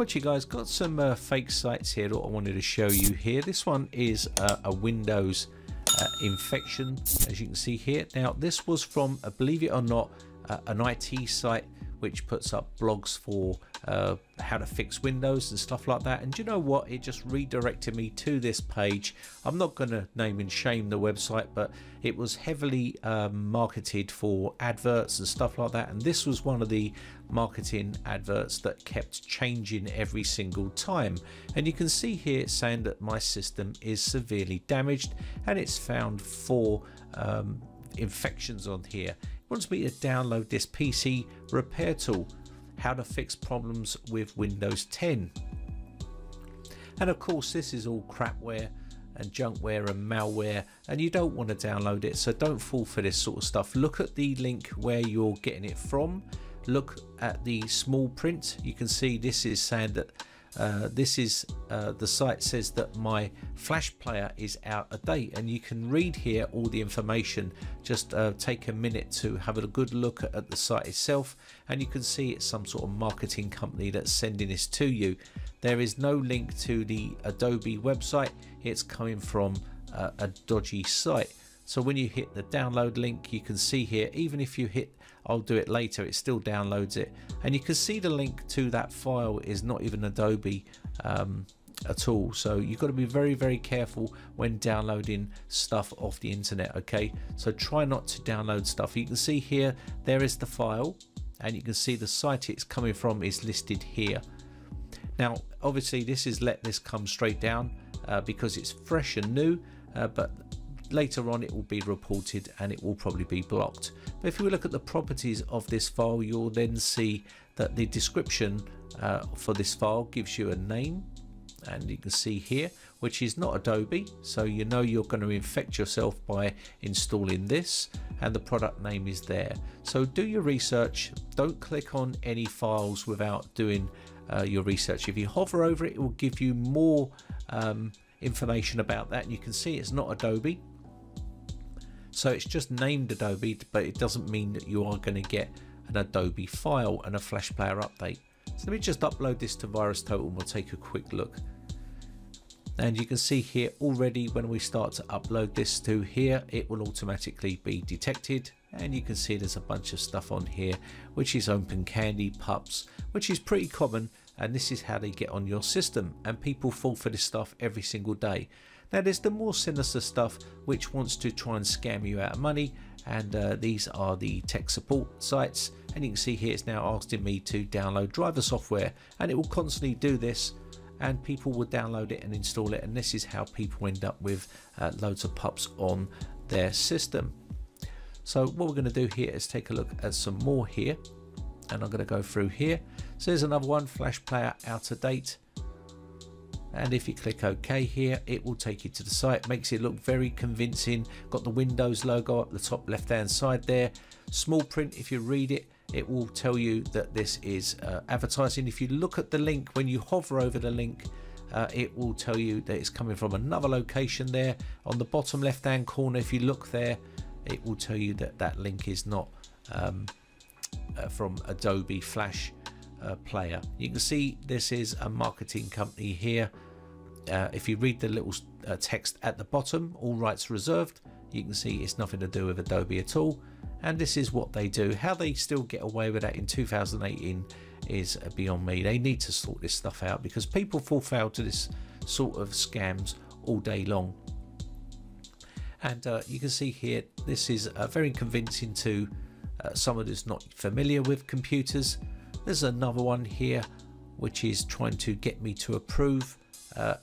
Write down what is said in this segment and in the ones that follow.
What you guys got some fake sites here that I wanted to show you here. This one is a Windows infection, as you can see here. Now this was from, believe it or not, an IT site which puts up blogs for how to fix Windows and stuff like that. And do you know what? It just redirected me to this page. I'm not going to name and shame the website, but it was heavily marketed for adverts and stuff like that. And this was one of the marketing adverts that kept changing every single time. And you can see here it's saying that my system is severely damaged, and it's found 4 infections on here. Wants me to download this PC repair tool, how to fix problems with Windows 10. And of course this is all crapware and junkware and malware, and you don't want to download it, so don't fall for this sort of stuff. Look at the link where you're getting it from. Look at the small print. You can see this is saying that the site says that my flash player is out of date, and you can read here all the information. Just take a minute to have a good look at the site itself, and you can see it's some sort of marketing company that's sending this to you. There is no link to the Adobe website. It's coming from a dodgy site. So when you hit the download link, you can see here, even if you hit I'll do it later, it still downloads it, and you can see the link to that file is not even Adobe at all. So you've got to be very, very careful when downloading stuff off the internet. Okay, so try not to download stuff. You can see here there is the file, and you can see the site it's coming from is listed here. Now obviously this is let this come straight down because it's fresh and new, but later on it will be reported and it will probably be blocked. But if you look at the properties of this file, you'll then see that the description for this file gives you a name, and you can see here, which is not Adobe, so you know you're going to infect yourself by installing this, and the product name is there. So do your research. Don't click on any files without doing your research. If you hover over it, it will give you more information about that, and you can see it's not Adobe. So it's just named Adobe, but it doesn't mean that you are going to get an Adobe file and a flash player update. So let me just upload this to VirusTotal and we'll take a quick look. And you can see here already when we start to upload this to here, it will automatically be detected. And you can see there's a bunch of stuff on here, which is open candy, pups, which is pretty common. And this is how they get on your system. And people fall for this stuff every single day. Now there's the more sinister stuff which wants to try and scam you out of money, and these are the tech support sites, and you can see here it's now asking me to download driver software, and it will constantly do this, and people will download it and install it, and this is how people end up with loads of pups on their system. So what we're going to do here is take a look at some more here, and I'm going to go through here. So there's another one, flash player out of date. And if you click OK here, it will take you to the site. Makes it look very convincing. Got the Windows logo up the top left hand side there. Small print, if you read it, it will tell you that this is advertising. If you look at the link, when you hover over the link, it will tell you that it's coming from another location there. On the bottom left hand corner, if you look there, it will tell you that that link is not from Adobe Flash player. You can see this is a marketing company here. If you read the little text at the bottom, all rights reserved, you can see it's nothing to do with Adobe at all, and this is what they do. How they still get away with that in 2018 is beyond me. They need to sort this stuff out, because people fall foul to this sort of scams all day long. And you can see here this is very convincing to someone who's not familiar with computers. There's another one here which is trying to get me to approve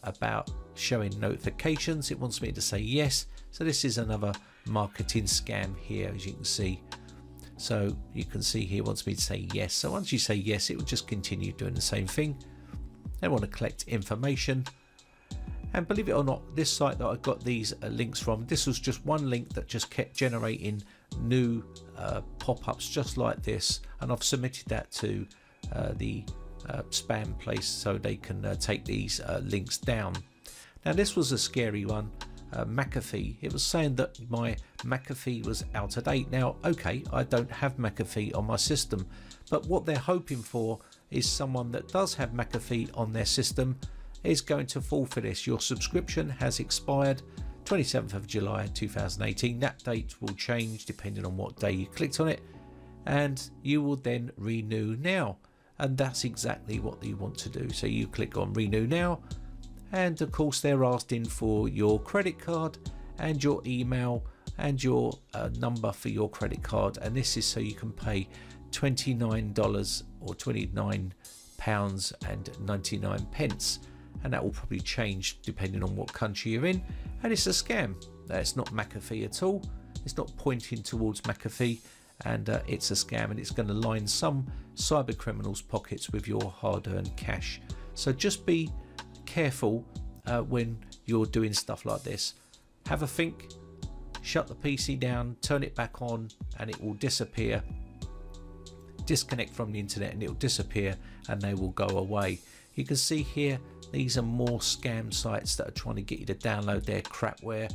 about showing notifications. It wants me to say yes. So this is another marketing scam here, as you can see. So you can see here, it wants me to say yes. So once you say yes, it will just continue doing the same thing. They want to collect information. And believe it or not, this site that I got these links from, this was just one link that just kept generating new pop-ups just like this, and I've submitted that to the spam place so they can take these links down. Now this was a scary one. McAfee, it was saying that my McAfee was out of date. Now okay, I don't have McAfee on my system, but what they're hoping for is someone that does have McAfee on their system is going to fall for this. Your subscription has expired 27th of July 2018. That date will change depending on what day you clicked on it, and you will then renew now, and that's exactly what you want to do. So you click on renew now, and of course they're asking for your credit card and your email and your number for your credit card, and this is so you can pay $29 or £29.99, and that will probably change depending on what country you're in. And it's a scam. It's not McAfee at all. It's not pointing towards McAfee, and it's a scam, and it's going to line some cyber criminals' pockets with your hard-earned cash. So just be careful when you're doing stuff like this. Have a think, shut the PC down, turn it back on, and it will disappear. Disconnect from the internet and it will disappear, and they will go away. You can see here, these are more scam sites that are trying to get you to download their crapware.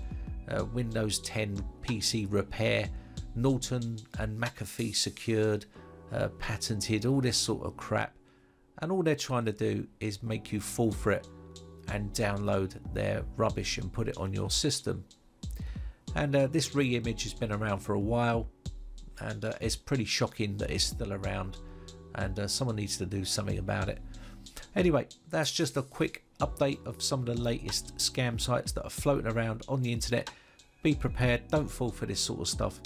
Windows 10 PC repair, Norton and McAfee secured, patented, all this sort of crap, and all they're trying to do is make you fall for it and download their rubbish and put it on your system. And this re-image has been around for a while, and it's pretty shocking that it's still around, and someone needs to do something about it. Anyway, that's just a quick update of some of the latest scam sites that are floating around on the internet. Be prepared, don't fall for this sort of stuff.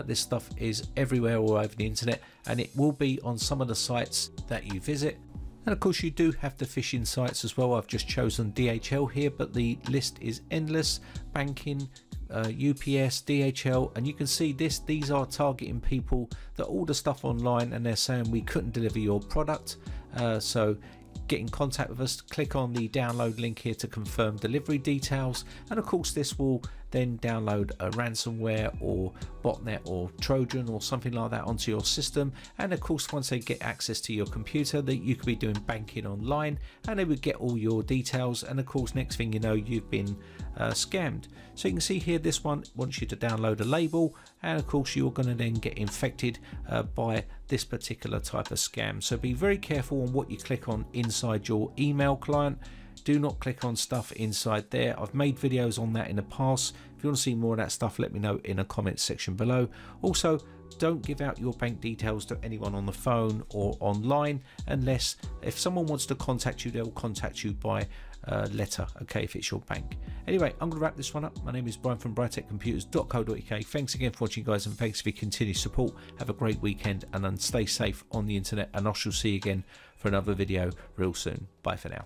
This stuff is everywhere all over the internet, and it will be on some of the sites that you visit. And of course you do have the phishing sites as well. I've just chosen DHL here, but the list is endless. Banking, UPS, DHL, and you can see these are targeting people that order stuff online, and they're saying we couldn't deliver your product, so get in contact with us. Click on the download link here to confirm delivery details, and of course this will then download a ransomware or botnet or Trojan or something like that onto your system. And of course once they get access to your computer, that you could be doing banking online, and they would get all your details, and of course next thing you know you've been scammed. So you can see here this one wants you to download a label, and of course you're going to then get infected by this particular type of scam. So be very careful on what you click on inside your email client. Do not click on stuff inside there. I've made videos on that in the past. If you want to see more of that stuff, let me know in the comments section below. Also, don't give out your bank details to anyone on the phone or online, unless if someone wants to contact you, they'll contact you by letter, okay, if it's your bank. Anyway, I'm going to wrap this one up. My name is Brian from briteccomputers.co.uk. Thanks again for watching, guys, and thanks for your continued support. Have a great weekend, and then stay safe on the internet, and I shall see you again for another video real soon. Bye for now.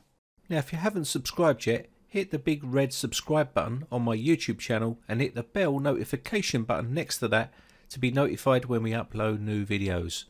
Now, if you haven't subscribed yet, hit the big red subscribe button on my YouTube channel and hit the bell notification button next to that to be notified when we upload new videos.